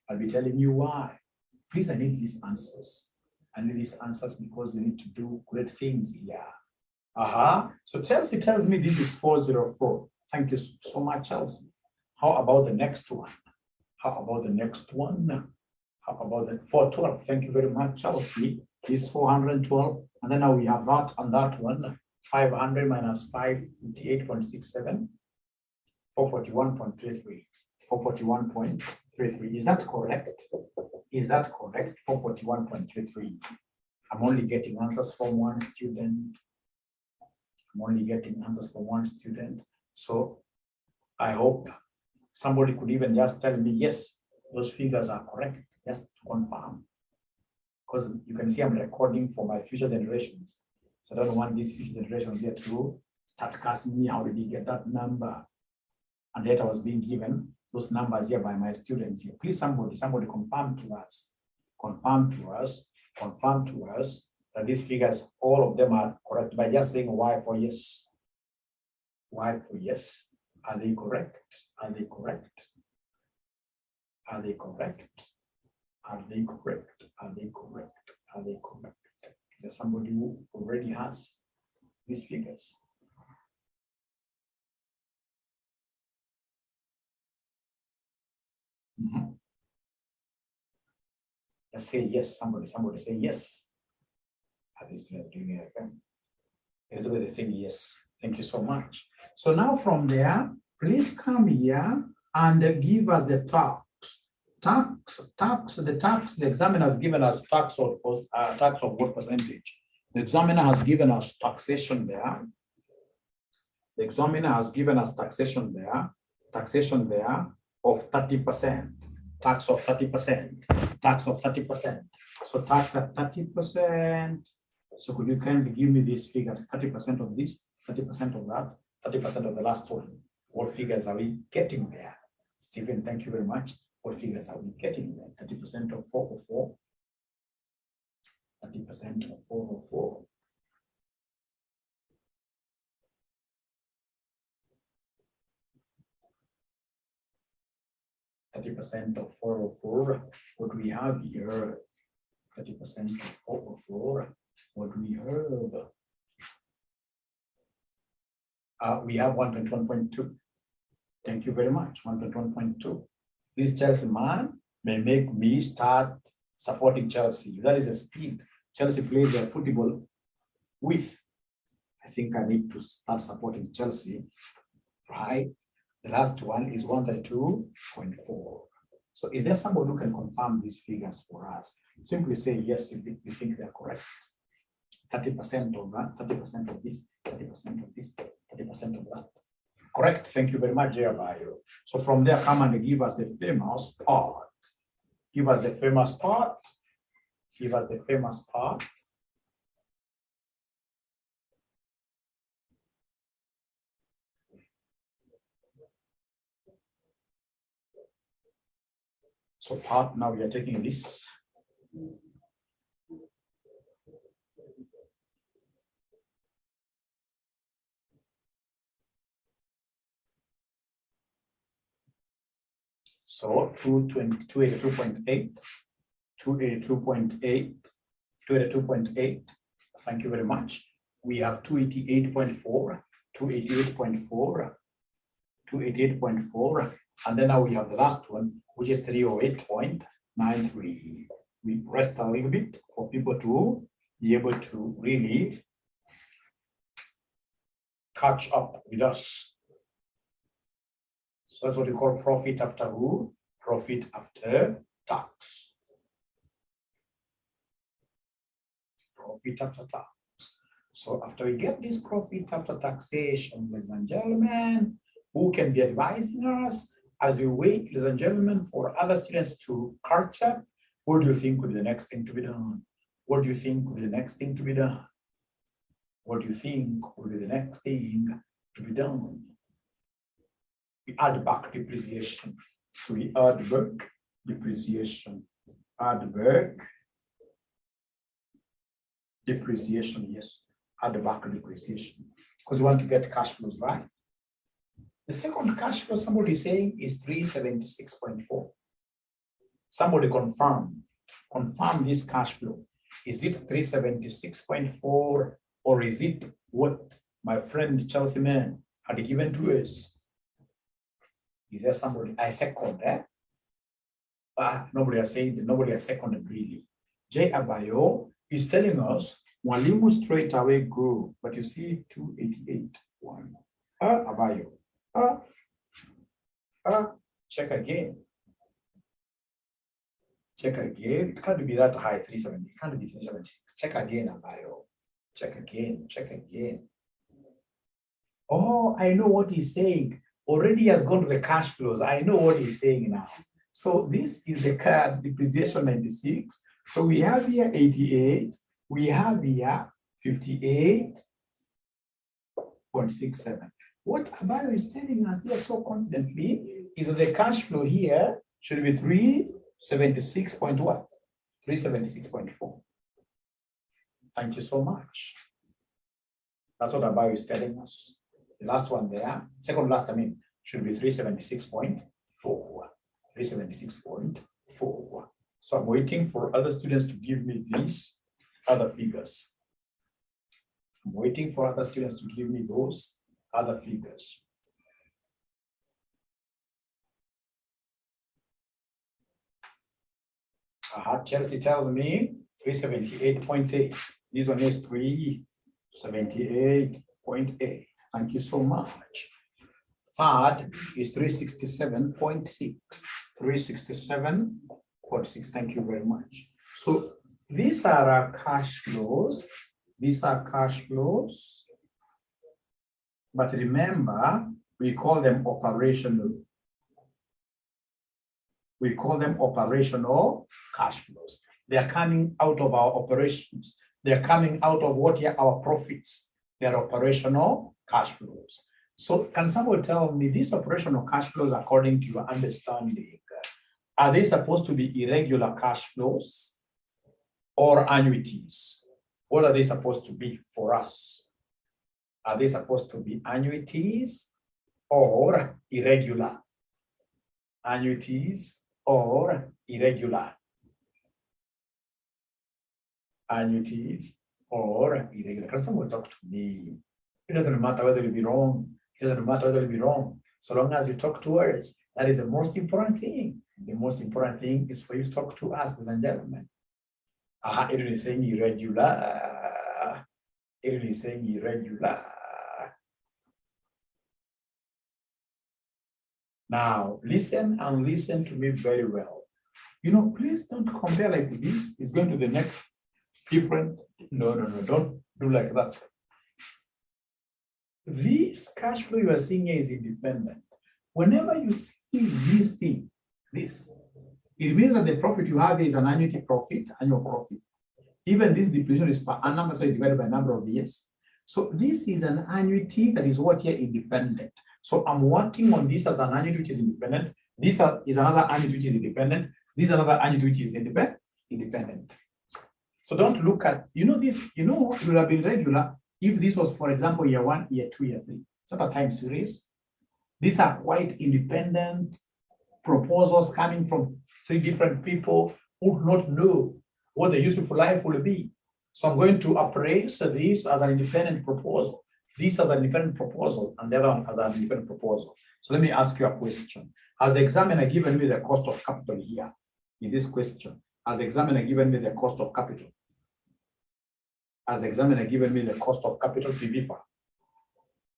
I'll be telling you why. Please, I need these answers. I need these answers because you need to do great things here. So Chelsea tells me this is 404. Thank you so much, Chelsea. How about the next one? How about the next one? How about the 412? Thank you very much, Chelsea. This 412. And then now we have that and that one. 500 minus 558.67. 441.33. 441.33. Is that correct? Is that correct? 441.33. I'm only getting answers from one student. I'm only getting answers from one student. So I hope Somebody could even just tell me, yes, those figures are correct, just to confirm. Because you can see I'm recording for my future generations. So I don't want these future generations here to start asking me, how did you get that number? And yet I was being given those numbers here by my students here. Please, somebody confirm to us that these figures, all of them are correct by just saying Y for yes. Y for yes. Are they correct? Are they correct? Are they correct? Are they correct? Are they correct? Are they correct? Is there somebody who already has these figures? Let's say yes. Somebody say yes. Are these students doing AFM? Everybody saying yes. Thank you so much. So now from there, please come here and give us the tax. The examiner has given us tax of what percentage? The examiner has given us taxation there. The examiner has given us taxation there of 30%, tax of 30%, tax of 30%. So tax at 30%. So could you kindly give me these figures? 30% of this, 30% of that, 30% of the last one. What figures are we getting there? Stephen, thank you very much. What figures are we getting there? 30% of 404. 30% of 404. of 404. What we have here? 30% of 404. What do we have? We have 121.2. Thank you very much. 121.2. This Chelsea man may make me start supporting Chelsea. That is the speed Chelsea plays their football with. I think I need to start supporting Chelsea, right? The last one is 132.4. So is there somebody who can confirm these figures for us? Simply say yes if you think they're correct. 30% of that, 30% of this, 30% of this, 30% of that. Correct. Thank you very much, Bio. So from there, come and give us the famous part. Give us the famous part. Give us the famous part. So part, now we are taking this. So 282.8, 282.8, 282.8. Thank you very much. We have 288.4, 288.4, 288.4, and then now we have the last one, which is 308.93. We rest a little bit for people to be able to really catch up with us. So that's what we call profit after who? Profit after tax. Profit after tax. So after we get this profit after taxation, ladies and gentlemen, who can be advising us as we wait, ladies and gentlemen, for other students to catch up? What do you think would be the next thing to be done? What do you think would be the next thing to be done? What do you think would be the next thing to be done? We add back depreciation. So we add back depreciation. Add back depreciation, yes. Add back depreciation. Because we want to get cash flows, right? The second cash flow somebody is saying is 376.4. Somebody confirm this cash flow. Is it 376.4 or is it what my friend Chelsea man had given to us? Is there somebody? I second that. Nobody has said, nobody has seconded really. J. Abayo is telling us Mwalimu straight away go, but you see 288.1. Abayo. Check again. Check again. It can't be that high, 370. It can't be 376. Check again, Abayo. Check again. Check again. Oh, I know what he's saying. already has gone to the cash flows. I know what he's saying now. So this is the card depreciation 96. So we have here 88. We have here 58.67. What Abayo is telling us here so confidently is that the cash flow here should be 376 point what? 376.4. Thank you so much. That's what Abayo is telling us. The last one there, second last, should be 376.4. 376.4. So I'm waiting for other students to give me these other figures. I'm waiting for other students to give me those other figures. Chelsea tells me 378.8. This one is 378.8. Thank you so much. Third is 367.6. 367.6. Thank you very much. So these are our cash flows. These are cash flows. But remember, we call them operational. We call them operational cash flows. They are coming out of our operations. They are coming out of what are our profits. They are operational cash flows. So can someone tell me these operational cash flows, according to your understanding, are they supposed to be irregular cash flows or annuities? What are they supposed to be for us? Are they supposed to be annuities or irregular? Annuities or irregular? Annuities or irregular? Can someone talk to me? It doesn't matter whether it'll be wrong. It doesn't matter whether it'll be wrong. So long as you talk to us, that is the most important thing. The most important thing is for you to talk to us, ladies and gentlemen. It is saying irregular. It is saying irregular. Now, listen and listen to me very well. Please don't compare like this. It's going to the next different. No, don't do like that. This cash flow you are seeing here is independent. Whenever you see this thing, it means that the profit you have is an annuity profit, annual profit. Even this depreciation is per annum, so divided by number of years. So this is an annuity that is what here independent. So I'm working on this as an annuity which is independent. This is another annuity which is independent. This is another annuity which is independent. So don't look at, this, it would have been regular if this was, for example, year 1, year 2, year 3. It's not a time series. These are quite independent proposals coming from 3 different people who do not know what the useful life will be. So I'm going to appraise this as an independent proposal, this as an independent proposal, and the other one as an independent proposal. So let me ask you a question. Has the examiner given me the cost of capital here in this question? Has the examiner given me the cost of capital? Has the examiner given me the cost of capital, PVFA?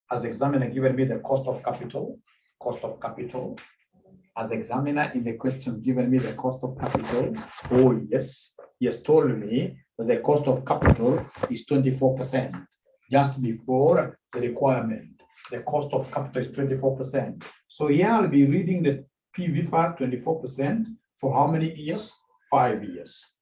Has the examiner given me the cost of capital? Cost of capital. Has the examiner in the question given me the cost of capital? Oh, yes. He has told me that the cost of capital is 24%, just before the requirement. The cost of capital is 24%. So here I'll be reading the PVFA 24% for how many years? 5 years.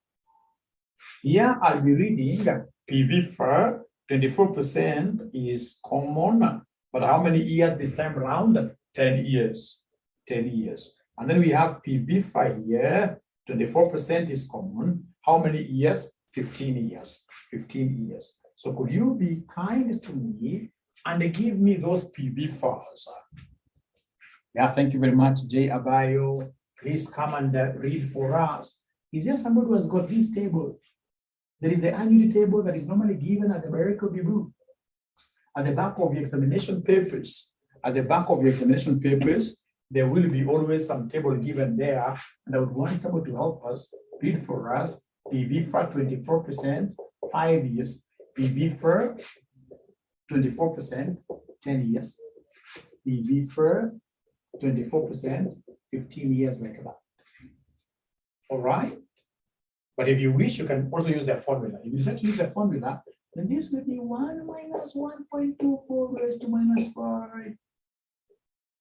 Here I'll be reading PVFA 24% is common, but how many years this time around? 10 years. 10 years. And then we have PVFA here, 24% is common. How many years? 15 years. 15 years. So could you be kind to me and give me those PVFAs? Yeah, thank you very much, Jay Abayo. Please come and read for us. Is there somebody who has got this table? There is the annuity table that is normally given at the Berico Bibu. At the back of your examination papers. At the back of your examination papers, there will be always some table given there. And I would want someone to help us read for us PVFA 24%, 5 years. PVFA 24%, 10 years. PVFA 24%, 15 years like that. All right. But if you wish, you can also use the formula. If you decide to use the formula, then this will be 1 minus 1.24 raised to minus 5.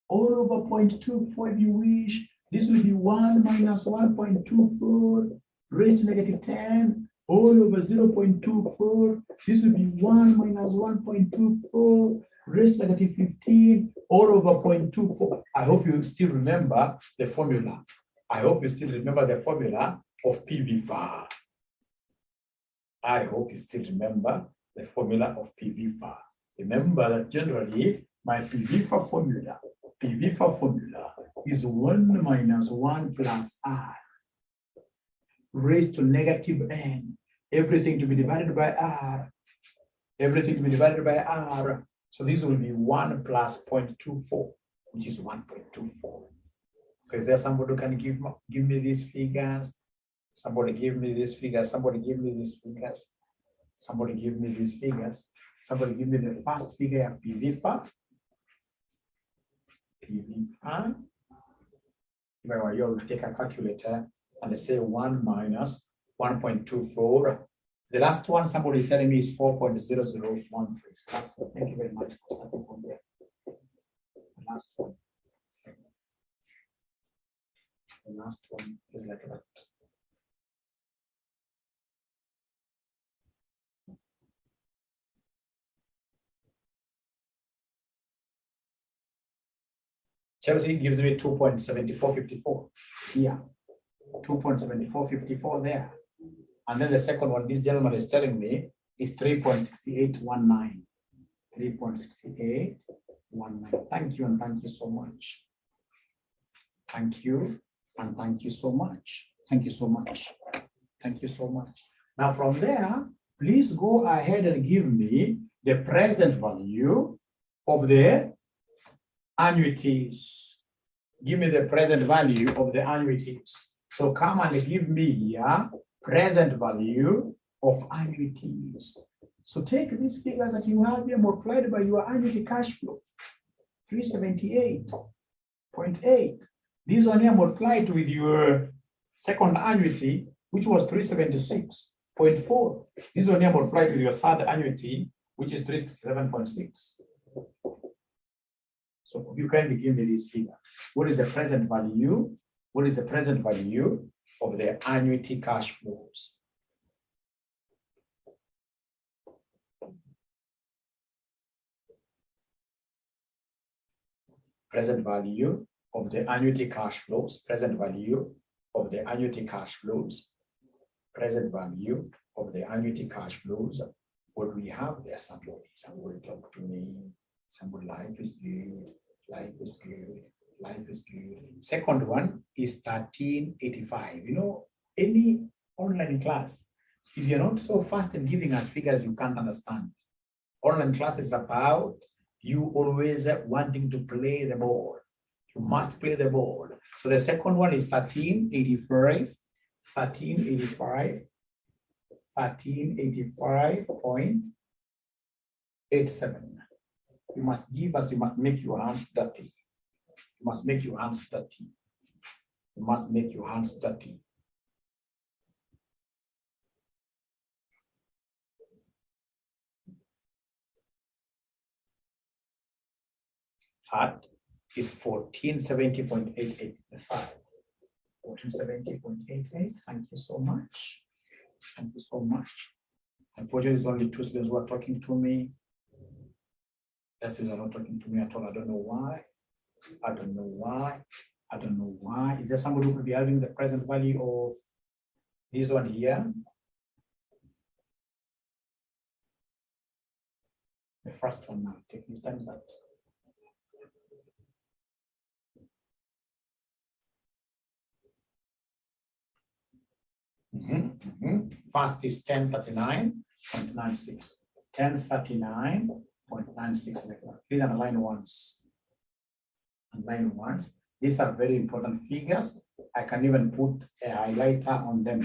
all over 0.24 if you wish. This will be 1 minus 1.24 raised to negative 10 all over 0.24. This will be 1 minus 1.24 raised to negative 15 all over 0.24. I hope you still remember the formula. I hope you still remember the formula of PV-FAR. I hope you still remember the formula of PV-FAR. Remember that generally my PV-FAR formula is 1 minus 1 plus R raised to negative n. Everything to be divided by R. Everything to be divided by R. So this will be 1 plus 0.24, which is 1.24. So is there somebody who can give me these figures? Somebody give me these figures. Somebody give me these figures. Somebody give me these figures. Somebody give me the first figure of PV-FAR. PV-FAR. If I were you, I would take a calculator and say 1 minus 1.24. The last one somebody is telling me is 4.0013. Thank you very much for starting from there. The last one. The last one is like that. Chelsea gives me 2.7454 here, 2.7454 there. And then the second one, this gentleman is telling me, is 3.6819. 3.6819. Thank you and thank you so much. Thank you and thank you so much. Thank you so much. Thank you so much. Now from there, please go ahead and give me the present value of the annuities. Give me the present value of the annuities. So come and give me here present value of annuities. So take these figures that you have here multiplied by your annuity cash flow, 378.8. This one here multiplied with your second annuity, which was 376.4. This one here multiplied with your third annuity, which is 367.6. So you can give me this figure. What is the present value? What is the present value of the annuity cash flows? Present value of the annuity cash flows. Present value of the annuity cash flows. Present value of the annuity cash flows. What we have there? Somebody talk to me. Somebody, life is good. Life is good. Life is good. Second one is 1385. You know, any online class, if you're not so fast in giving us figures, you can't understand. Online class is about you always wanting to play the ball. You must play the ball. So the second one is 1385. 1385.87. You must give us, you must make your hands dirty. You must make your hands dirty. You must make your hands dirty. Third is 1470.88. The third, 1470.88. Thank you so much. Thank you so much. Unfortunately, it's only two students who are talking to me. The students are not talking to me at all. I don't know why. I don't know why. I don't know why. Is there somebody who could be having the present value of this one here? The first one now. Take this time that. First is 1039.96. 1039.96. Please underline once. Underline once. These are very important figures. I can even put a highlighter on them.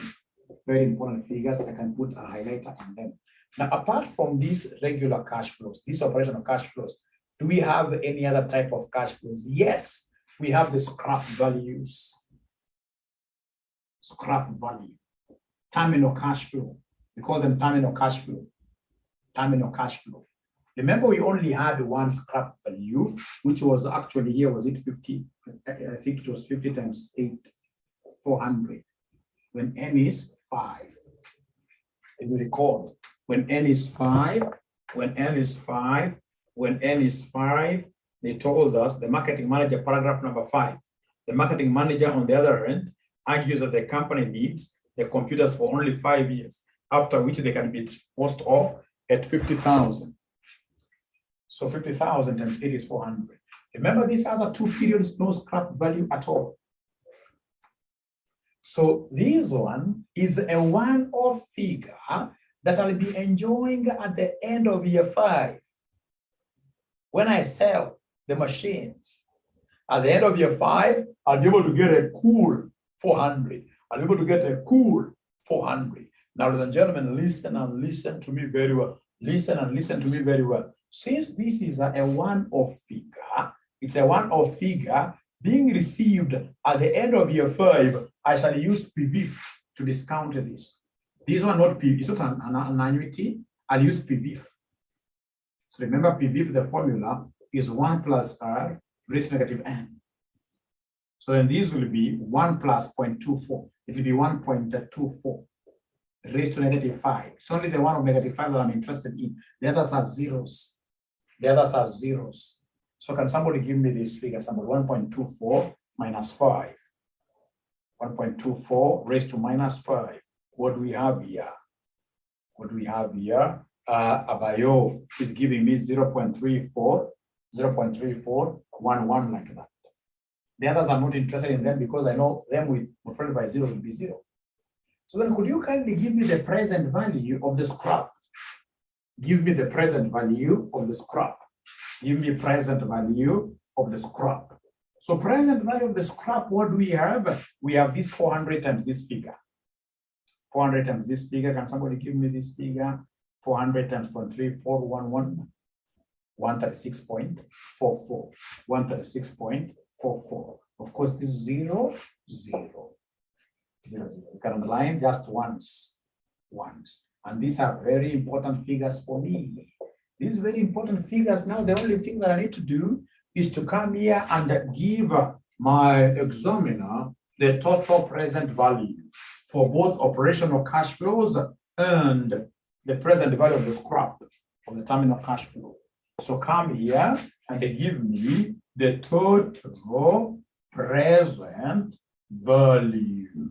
Very important figures. I can put a highlighter on them. Now, apart from these regular cash flows, these operational cash flows, do we have any other type of cash flows? Yes, we have the scrap values. Scrap value. Terminal cash flow. We call them terminal cash flow. Terminal cash flow. Remember, we only had one scrap value, which was actually here, was it 50? I think it was 50 times 8, 400. When n is 5. If you recall, when n is 5, when n is 5, when n is 5, they told us, the marketing manager, paragraph number 5, the marketing manager on the other end argues that the company needs the computers for only 5 years, after which they can be disposed of at 50,000. So 50,000 times 8 is 400. Remember, these other two periods, no scrap value at all. So this one is a one-off figure that I'll be enjoying at the end of year 5. When I sell the machines, at the end of year 5, I'll be able to get a cool 400. I'll be able to get a cool 400. Now, ladies and gentlemen, listen and listen to me very well. Listen and listen to me very well. Since this is a one-off figure, it's a one-off figure being received at the end of year 5, I shall use PVIF to discount this. These are not PVIF, it's not an annuity. I'll use PVIF. So remember, PVIF, the formula is 1 plus R raised to negative n. So then these will be 1 plus 0.24. It will be 1.24 raised to negative 5. It's only the one of negative 5 that I'm interested in. The others are zeros. The others are zeros. So can somebody give me this figure? Somebody, 1.24 minus 5. 1.24 raised to minus 5. What do we have here? What do we have here? Abayo is giving me 0.34, 0.3411 like that. The others are not interested in them because I know them with multiplied by 0 will be 0. So then could you kindly give me the present value of the scrap? Give me the present value of the scrap. Give me present value of the scrap. So present value of the scrap, what do we have? We have this 400 times this figure. 400 times this figure. Can somebody give me this figure? 400 times 0.3411. 136.44. 136.44. Of course, this is 0, 0, 0, 0. You can underline just once. And these are very important figures for me. These very important figures. Now, the only thing that I need to do is to come here and give my examiner the total present value for both operational cash flows and the present value of the scrap of the terminal cash flow. So come here and they give me the total present value.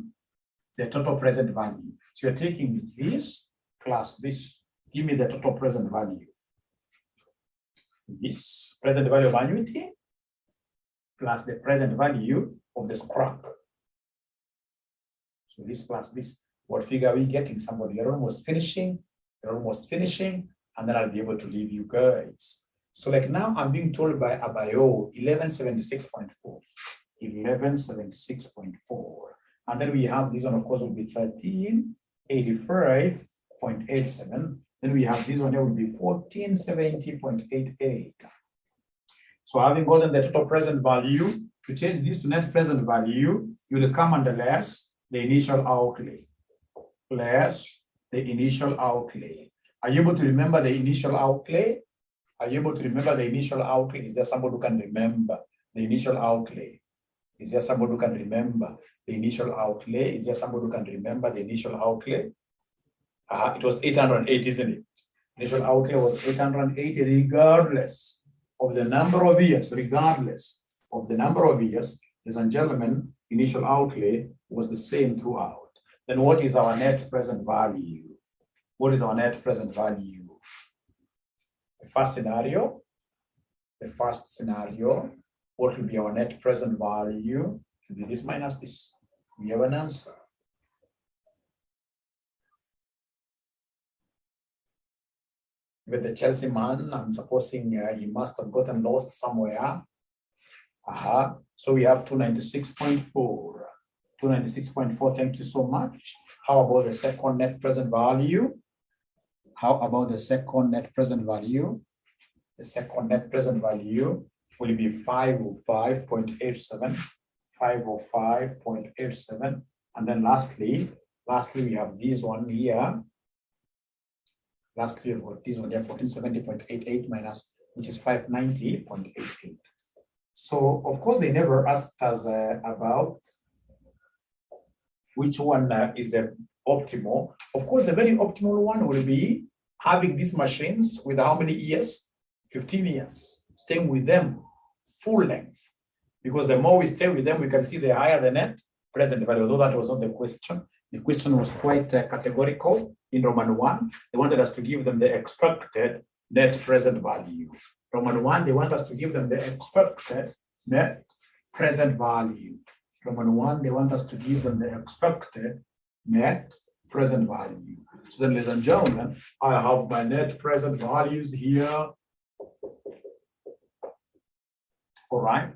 The total present value. So you're taking this plus this. Give me the total present value. This present value of annuity plus the present value of the scrap. So this plus this. What figure are we getting? Somebody, you're almost finishing. You're almost finishing. And then I'll be able to leave you guys. So like now I'm being told by Abayo 1176.4. 1176.4. And then we have this one, of course, will be 1385.87. Then we have this one here will be 1470.88. So having gotten the total present value, to change this to net present value, you will come and less the initial outlay. Less the initial outlay. Are you able to remember the initial outlay? Are you able to remember the initial outlay? Is there somebody who can remember the initial outlay? Is there somebody who can remember the initial outlay? Is there somebody who can remember the initial outlay? It was 880, isn't it? Initial outlay was 880, regardless of the number of years, regardless of the number of years, ladies and gentlemen, initial outlay was the same throughout. Then what is our net present value? What is our net present value? The first scenario, what will be our net present value? Should be this minus this. We have an answer. With the Chelsea man, I'm supposing he must have gotten lost somewhere. So we have 296.4. 296.4, thank you so much. How about the second net present value? How about the second net present value? The second net present value will be 505.87. 505.87. And then lastly, we have this one here. Last year, got this one there, 1470.88 minus, which is 590.88. So, of course, they never asked us about which one is the optimal. Of course, the very optimal one will be having these machines with how many years? 15 years, staying with them full length. Because the more we stay with them, we can see the higher the net present value, although that was not the question. The question was quite categorical in Roman 1. They wanted us to give them the expected net present value. Roman 1, they want us to give them the expected net present value. Roman 1, they want us to give them the expected net present value. So then, ladies and gentlemen, I have my net present values here. All right.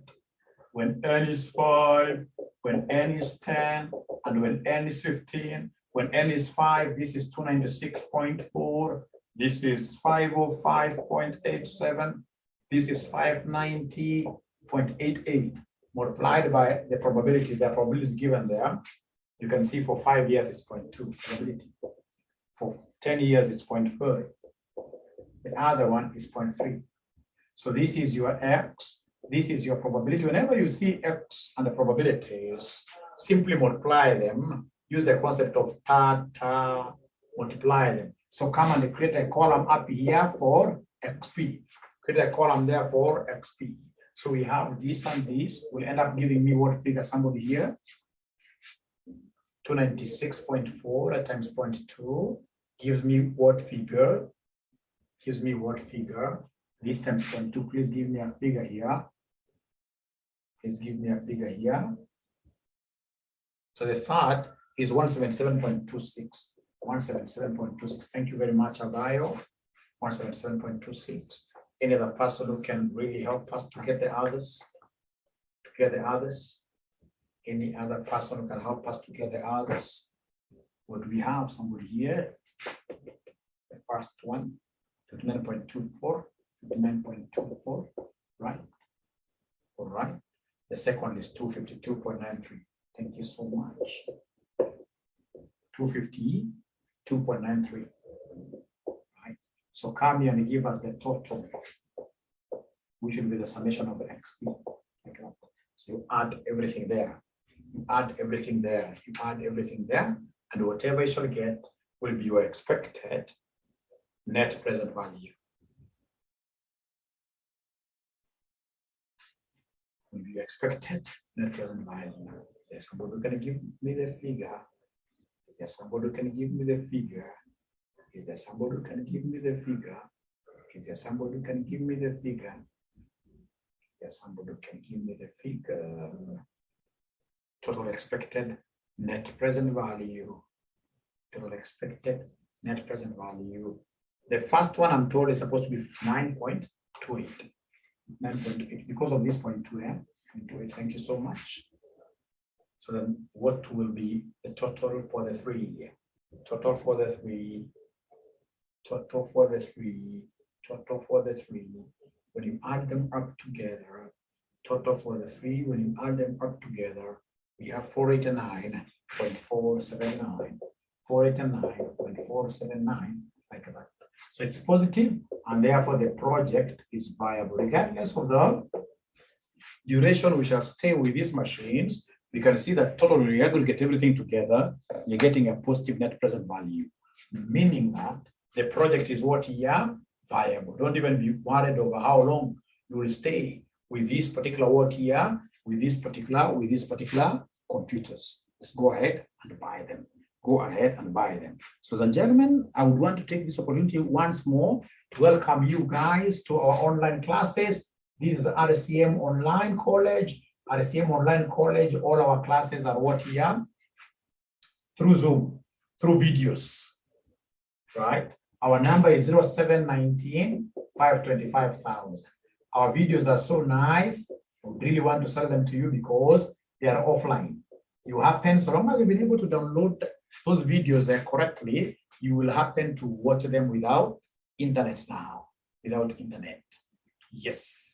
When n is 5, when n is 10, and when n is 15, when n is 5, this is 296.4, this is 505.87, this is 590.88, multiplied by the probability. The probability is given there. You can see for 5 years it's 0.2 probability. For 10 years it's 0.4. The other one is 0.3. So this is your x. This is your probability. Whenever you see x and the probabilities, simply multiply them. Use the concept of multiply them. So come and create a column up here for xp. Create a column there for xp. So we have this and this will end up giving me what figure? Somebody here. 296.4 times 0.2 gives me what figure? Gives me what figure? This times 0.2. Please give me a figure here. Please give me a figure here. So the third is 177.26. 177.26. Thank you very much, Abayo. 177.26. Any other person who can really help us to get the others? To get the others? Any other person who can help us to get the others? Would we have somebody here? The first one, 59.24. 59.24, right? All right. The second is 252.93. Thank you so much. 252.93. Right. So come here and give us the total, which will be the summation of the XP. Okay. So you add everything there. You add everything there. You add everything there, and whatever you shall get will be your expected net present value. Will be expected net present value. Is there somebody who can give me the figure? Is there somebody who can give me the figure? Is there somebody who can give me the figure? Is there somebody who can give me the figure? Is there somebody who can give me the figure? Total expected net present value. Total expected net present value. The first one I'm told is supposed to be 9.28. 9.8 because of this 0.2, yeah? 0.28. Thank you so much. So then what will be the total for the 3? Total for the 3. Total for the 3. Total for the 3. When you add them up together, total for the 3, when you add them up together, we have 489.479. 489.479, like that. So it's positive, and therefore the project is viable. Regardless of the duration we shall stay with these machines, we can see that total, when you aggregate everything together, you're getting a positive net present value, meaning that the project is what? Yeah, viable. Don't even be worried over how long you will stay with this particular what? Yeah, with this particular computers. Let's go ahead and buy them. Go ahead and buy them. So, ladies and gentlemen, I would want to take this opportunity once more to welcome you guys to our online classes. This is RCM Online College. RCM Online College, all our classes are what here? Through Zoom, through videos, right? Our number is 0719 525,000. Our videos are so nice. We really want to sell them to you because they are offline. You happen, so long as you've been able to download those videos there correctly, you will happen to watch them without internet now, without internet. Yes.